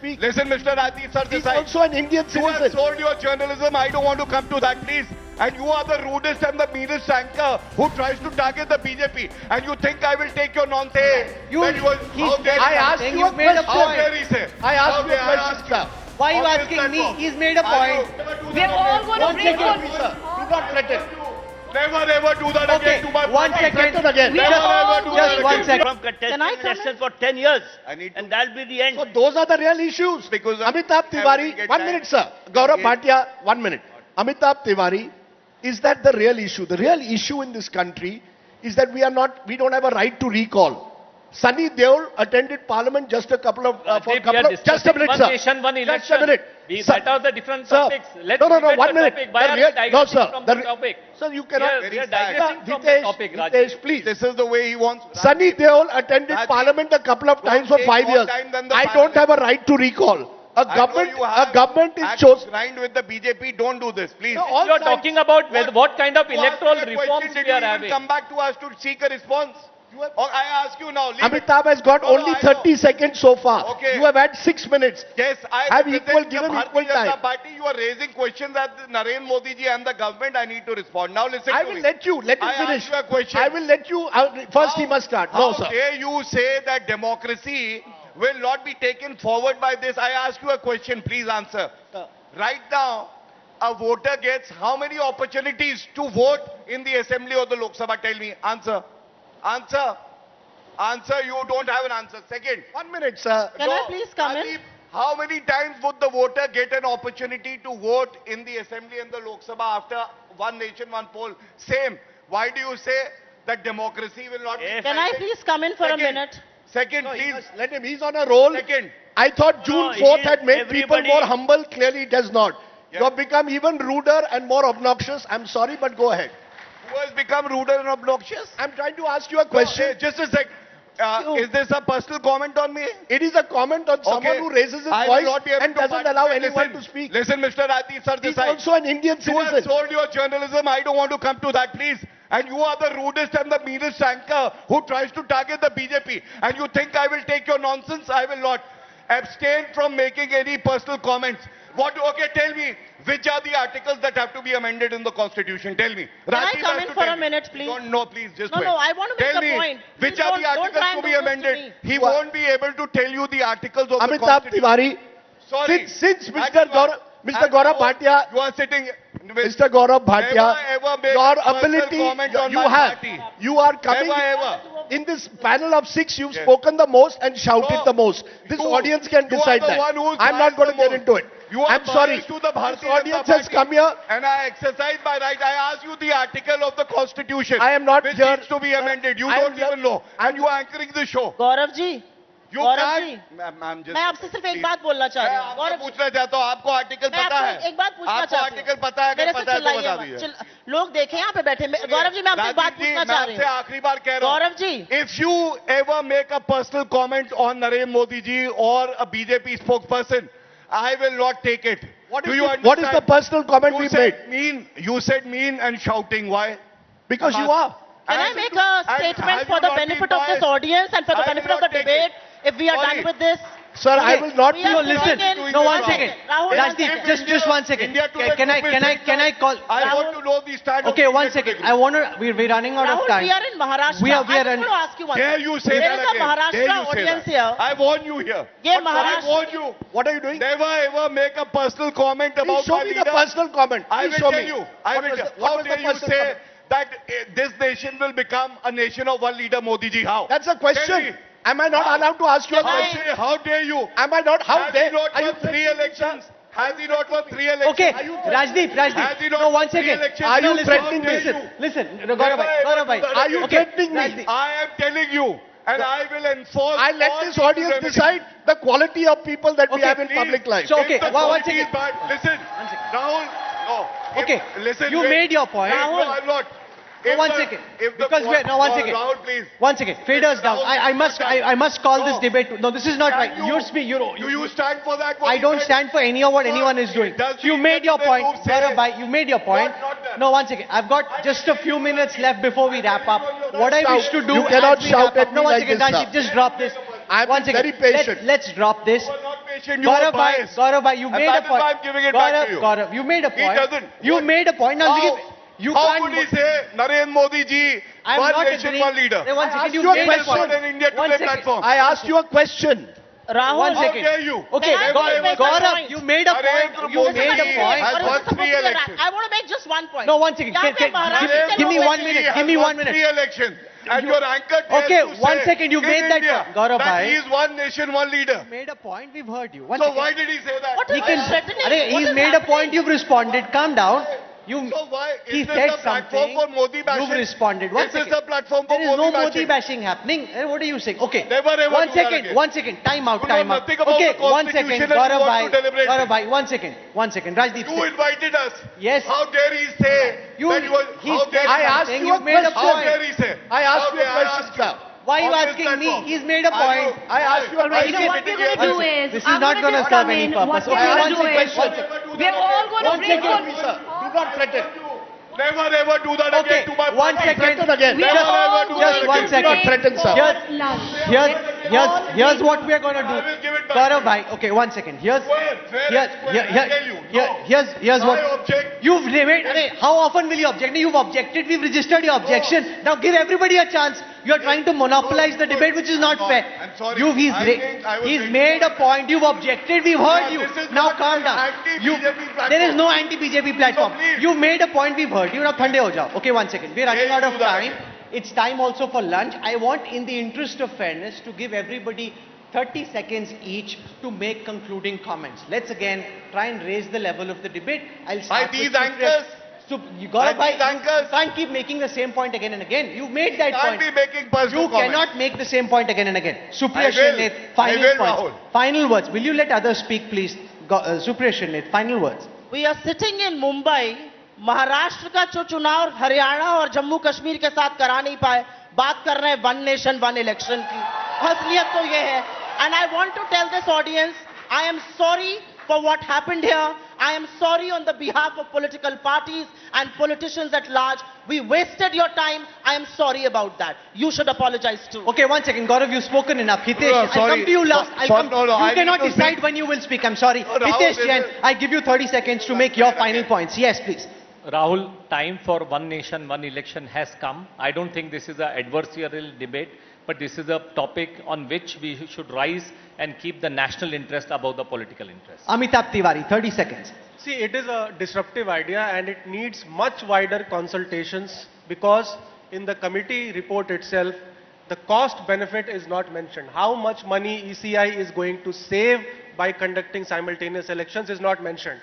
speak. Listen, Mr. Rajiv He's Sardesai. also an Indian You have citizen. sold your journalism. I don't want to come to that, please. And you are the rudest and the meanest anchor who tries to target the BJP. And you think I will take your nonsense? You- That he's how dare I he- asked Saying you a you've made a question. How dare he say? I How asked you a dare I question, ask sir. Why are you On this asking me? platform. He's made a I point. will never do We're that all again. going to Don't break threaten on. me, sir. Do not threaten. Never ever do that Okay, again to my one party. second. Threaten again. We are Never all ever do going that Just one again. second. from contesting Can I come elections in? for 10 years. I need to- And that'll be the end. So those are the real issues. Because Amitabh everything Tiwari, gets 1 time. minute, sir. Gaurav Okay. Bhatia, 1 minute. Amitabh Tiwari, is that the real issue? The real issue in this country is that we don't have a right to recall. Sunny Deol attended Parliament just a couple of, just a minute, one sir. nation, one Just election. a minute. Sir, That are the different sir. topics. Let's No, debate 1 the minute. topic. Why The are real- you digressing no, sir. from The the re- topic? Sir, you cannot. We are sad. digressing from the Hitesh, topic, Hitesh, Rajiv. please. This is the way he wants. Sunny Deol attended Rajiv, Parliament a couple of don't times for take 5 more years. time than the I panel. don't have a right to recall. A government is chosen. Grind with the BJP. Don't do this, please. No, all You are sides- talking about what kind of You asked me electoral a question, reforms did we you are even having. come back to us to seek a response? Or I ask you now, leave it. Amitabh has got No, no, only I know. 30 seconds so far. Okay. You have had 6 minutes. Yes, I Have represent equal- the give him Bharatiya equal time. Janata Party. You are raising questions at Narendra Modi ji and the government. I need to respond. Now listen I to will me. let you. Let him I finish. asked you a question. I will let you. First, he must start. No, How sir. dare you say that democracy will not be taken forward by this? I ask you a question. Please answer. Right now, a voter gets how many opportunities to vote in the assembly or the Lok Sabha? Tell me. Answer. Answer. Answer. You don't have an answer. Second. 1 minute, sir. Can I please come in? Rajiv, how many times would the voter get an opportunity to vote in the assembly and the Lok Sabha after one nation, one poll? Same. Why do you say that democracy will not be? Can I please come in for a Second. minute? Second, No, he please. must let him. He's on a roll. Second. I thought June No, 4th he- had made people everybody- more humble. Clearly, it has not. Yeah. You have become even ruder and more obnoxious. I'm sorry, but go ahead. Who has become ruder and obnoxious? I'm trying to ask you a question. No, just a sec. Is this a personal comment on me? It is a comment on someone Okay. who raises his I will voice not be able and to doesn't allow participate. anyone Listen, to speak. Listen, Mr. Rajiv He's Sardesai. also an Indian You have citizen. sold your journalism. I don't want to come to that, please. And you are the rudest and the meanest anchor who tries to target the BJP. And you think I will take your nonsense? I will not. Abstain from making any personal comments. What? Okay, tell me, which are the articles that have to be amended in the Constitution? Tell me. Can I Rajiv come has in to for tell a me. minute, please? No, please, just No, wait. no, I want to make Tell a me, point. which Please are the don't try articles and to do be this to amended? me. He You are- won't be able to tell you the articles of the Amitabh Constitution. Tiwari, Sorry. since Mr. And Gaurav Bhatia, you are sitting with Mr. Gaurav Bhatia, Never ever make your a personal ability, comment on you my have, party. you are coming Never ever. in this panel of 6, you've Yes. spoken the most and shouted So, the most. This you- audience can you are decide the that. one who's I'm not biased going to the get most. into it. You are I'm sorry. biased to the This Bharatiya audience Janata has Party. come here. And I exercise my right. I ask you the article of the Constitution. I am not which here. needs to be amended. You I am don't here- even know. And you are anchoring the show. Gaurav ji You Gaurav can't. Ji I'm just. मैं आपसे सिर्फ एक Please. बात बोलना चाह मैं रही हूँ आपसे गौरव जी, पूछना चाहता हूँ आपको आर्टिकल मैं पता आपसे है एक बात पूछना आपको चाहती आर्टिकल हूँ पता है मेरे अगर से पता है तो चिल्लाइए बता मत। दीजिए लोग देखे यहाँ पे बैठे गौरव जी मैं आपसे एक बात राजीव जी, पूछना मैं चाह रही आपसे हूँ आखिरी बार कह रहा हूँ Gaurav ji If you ever make a personal comment on Narendra Modi ji or a BJP spokesperson, I will not take it. What Do is, you the, understand? what is the personal comment You we said made? mean. You said mean and shouting. Why? Because you are. Can I make a statement for the benefit of this audience and for the I will benefit of the not take debate it. if we are Sorry. done with this? Sir, I will not We be. are No, listen. sitting in- No, one Rahul, second. Rahul, Rajdeep, just 1 second. India today Can I call? I want to know the stand of Okay, India 1 second. today. I want to. We're running out of Rahul, time. we are in Maharashtra. We are I just in- want to ask you one Dare thing. you say There that is a again? Maharashtra Dare you say audience that? here. I warn you here. ये I Maharashtra- warn you. What are you doing? Never ever make a personal comment Please about show my me leader. the personal comment. I Please will show tell me. you. I What will was tell. the- what How was the dare you personal say comment? that this nation will become a nation of one leader, Modi ji? How? That's a Tell question. me. Am I not How? allowed to ask you a Can I- question? How dare you? Am I not? How Has dare? he not Are you won 3 elections? Has he not won 3 elections? Okay, Are you- Rajdeep, Has he Rajdeep. not No, won 1 3 second. elections? Are you Listen, threatening how dare me? you? Listen, Never Gaurav bhai, ever Gaurav do that bhai. Are you again. threatening me? Rajdeep. I am telling you, and I will enforce. I let all this these audience remedies. decide the quality of people that we Okay, have in Please, public life. So, okay, if the one quality second. is bad, listen, Rahul, no. Okay, Listen, you wait. made your point. Wait, no, I'm not. No, If 1 the- second. if the Because we're, no, 1 second. Rahul, please. 1 second. Faders down. I must call this No. debate. No, this is not Can right. you- You're speak. Do you stand for that? what I he don't said? stand for any of what anyone is doing. Does You the made your Independent point. Group say- Gaurav bhai, you made your point. Not that. No, 1 second. I've got just a few minutes left before we wrap up. What I wish to do. You cannot as we shout wrap up- at No, me 1 like second. this, Rajdeep, sir. just drop this. I'm 1 second. very patient. Let's drop this. You are not patient. nation, you are biased. Gaurav bhai, you And made that a is point. why I'm giving it back to you. Gaurav, you made a He point. doesn't. You What? made a point. Now, you How can't. could he say Narendra Modi ji, I'm one not nation, agreeing. one leader? Hey, one I second, asked you you a made a question. point. An India One Today second. platform. I asked you a question. Rahul, One How second. dare you? Okay, Can I make a Gaurav, point? you made a point. Narendra You Modi made a ji point. has Or is won it supposed 3 to be a wrap? elections. I want to make just one point. No, one second. Yeah, Can- Maharashtra give me can 1 go minute. He Give me has 1 won minute. 3 elections. And your anchor dares Okay, to one say second, you in made that India point. Gaurav that bhai. he is one nation, one leader. Made a point. We've heard you. One So second. why did he say that? What is He can. this threatening? Arey, What he's is made a happening? point. You've responded. Calm down. You. So why He is this said a platform something. for Modi bashing? You've responded. One Is this second. a platform for There is no Modi Modi bashing? bashing happening. What are you saying? Okay. Never ever One do that second. again. 1 second. Time out. You know Time out. nothing about Okay. the 1 second. constitution and you Gaurav want bhai. to deliberate Gaurav it. bhai. 1 second. 1 second. Rajdeep. You invited us. Yes. How dare he say You. that you were, He how said dare I he- asked something. you a You made a question. How point. dare he say? I asked you a Okay, I question, asked you. sir. Why are you On this asking me? platform. He's made a point. I asked you a Are question. you So what we're going to do sitting is, This is I'm not going gonna to serve come any in. purpose. What Okay, we're one going to do second, is, one second. we're all going to One bring second. on. Sir, do not threaten. Never ever do that Okay, again to my 1 party. second. Threaten again. We're Never all ever do going that Just 1 again. to second. break threaten, sir. for lunch. Here's what we are going to do. I will give it back Gaurav to bhai, okay, 1 second. Here's Where here- is here- I tell you, no. here's I what object. you've made. How often will you object? You've objected. We've registered your objection. Now give everybody a chance. You're trying to monopolize the debate, which is not fair. I'm sorry. He's I think I was he's making made a point. You've objected. We've heard Yeah, you. this is Now not calm an down. anti-BJP platform. There is no anti-BJP platform. So please. You made a point. We've heard you. Now thande ho jao. Okay, 1 second. We're running Please out of do that. time. It's time also for lunch. I want, in the interest of fairness, to give everybody 30 seconds each to make concluding comments. Let's again try and raise the level of the debate. I'll start these with Supriya. anchors? So you got By these anchors? You can't keep making the same point again and again. You made that Can't point. be making personal You comments. cannot make the same point again and again. Supriya I will. Shrineth, I final will, points. Rahul. Final words. Will you let others speak, please? Supriya Shrineth, final words. We are sitting in Mumbai. Maharashtra का जो चुनाव हरियाणा और जम्मू कश्मीर के साथ करा नहीं पाए, बात कर रहे हैं वन नेशन वन इलेक्शन की। असलियत तो ये है। And I want to tell this audience, I am sorry for what happened here. I am sorry on the behalf of political parties and politicians at large. We wasted your time. I am sorry about that. You should apologize too. Okay, 1 second. Gaurav, you've spoken enough. Hitesh, I'll sorry. come to you last. I'll come. No, I You need cannot to decide speak. when you will speak. I'm sorry. No, Rahul, Hitesh this Jain, is- I give you 30 seconds to make your final points. Yes, please. Rahul, time for one nation, one election has come. I don't think this is an adversarial debate, but this is a topic on which we should rise and keep the national interest above the political interest. Amitabh Tiwari, 30 seconds. See, it is a disruptive idea and it needs much wider consultations because in the committee report itself, the cost benefit is not mentioned. How much money ECI is going to save by conducting simultaneous elections is not mentioned.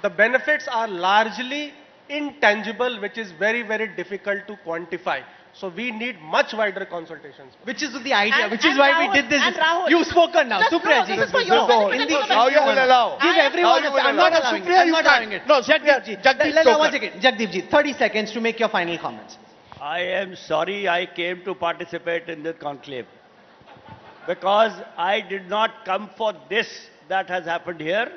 The benefits are largely intangible, which is very, very difficult to quantify. So we need much wider consultations. Which is the idea, And- which is and why Rahul- we did this. and Rahul- You've spoken now. Just- Supriya no, ji. this is for you. This is the whole- This is In for the- Now you will allow. Give I am- everyone Now a you will I'm not allow. allowing it. Supriya, I'm you not can't. allowing it. No, Jagdeep ji. Jagdeep One spoken. second. Jagdeep ji, 30 seconds to make your final comments. I am sorry I came to participate in this conclave because I did not come for this that has happened here,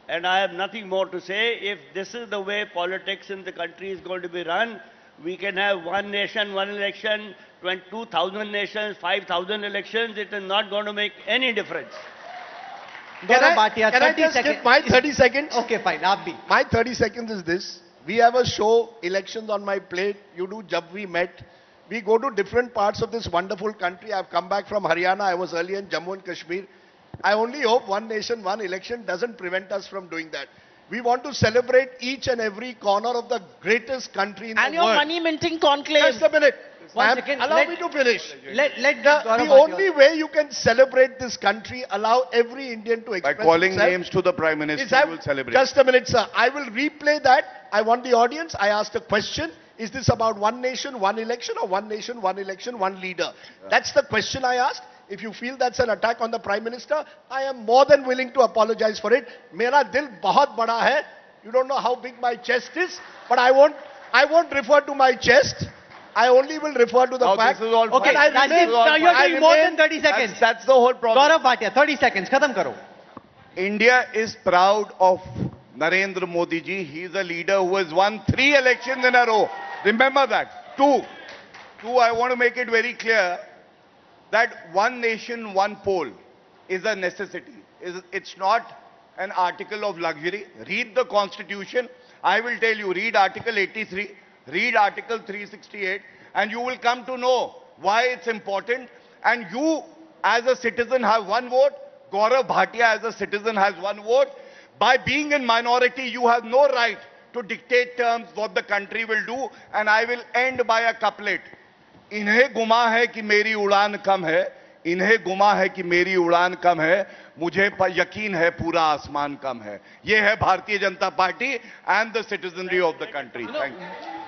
and I have nothing more to say. If this is the way politics in the country is going to be run, we can have one nation, one election, 2,000 nations, 5,000 elections. It is not going to make any difference. Gaurav Bhatia, can I 30 just seconds. give my 30 seconds? Okay, fine. Aap bhi. My 30 seconds is this. We have a show, Elections on My Plate. You do Jab We Met. We go to different parts of this wonderful country. I've come back from Haryana. I was earlier in Jammu and Kashmir. I only hope one nation, one election doesn't prevent us from doing that. We want to celebrate each and every corner of the greatest country in And the your world. money minting conclave. Just a minute. One Ma'am, second. allow Let- me to finish. Let The Gaurav Bhatia- only way you can celebrate this country, allow every Indian to By express calling himself, names to the Prime Minister, is you have- will celebrate. Just a minute, sir. I will replay that. I want the audience. I asked a question. Is this about one nation, one election, or one nation, one election, one leader? That's the question I asked. If you feel that's an attack on the Prime Minister, I am more than willing to apologize for it. Mera dil bahut bada hai. You don't know how big my chest is, but I won't refer to my chest. I only will refer to the Now, fact. this is all Okay, that I Rajdeep, remain- now you're I doing more remain- than 30 seconds. That's the whole problem. Gaurav Bhatia, 30 seconds. Khatam karo. India is proud of Narendra Modi ji. He is a leader who has won 3 elections in a row. Remember that. Two, I want to make it very clear that one nation, one poll is a necessity. it's not an article of luxury. Read the Constitution. I will tell you, read Article 83, read Article 368, and you will come to know why it's important. And you, as a citizen, have one vote. Gaurav Bhatia, as a citizen, has one vote. By being in minority, you have no right to dictate terms what the country will do. And I will end by a couplet. इन्हें गुमा है कि मेरी उड़ान कम है, इन्हें गुमा है कि मेरी उड़ान कम है, मुझे यकीन है पूरा आसमान कम है. ये है Bharatiya Janata party and the citizenry of the country. Thank you.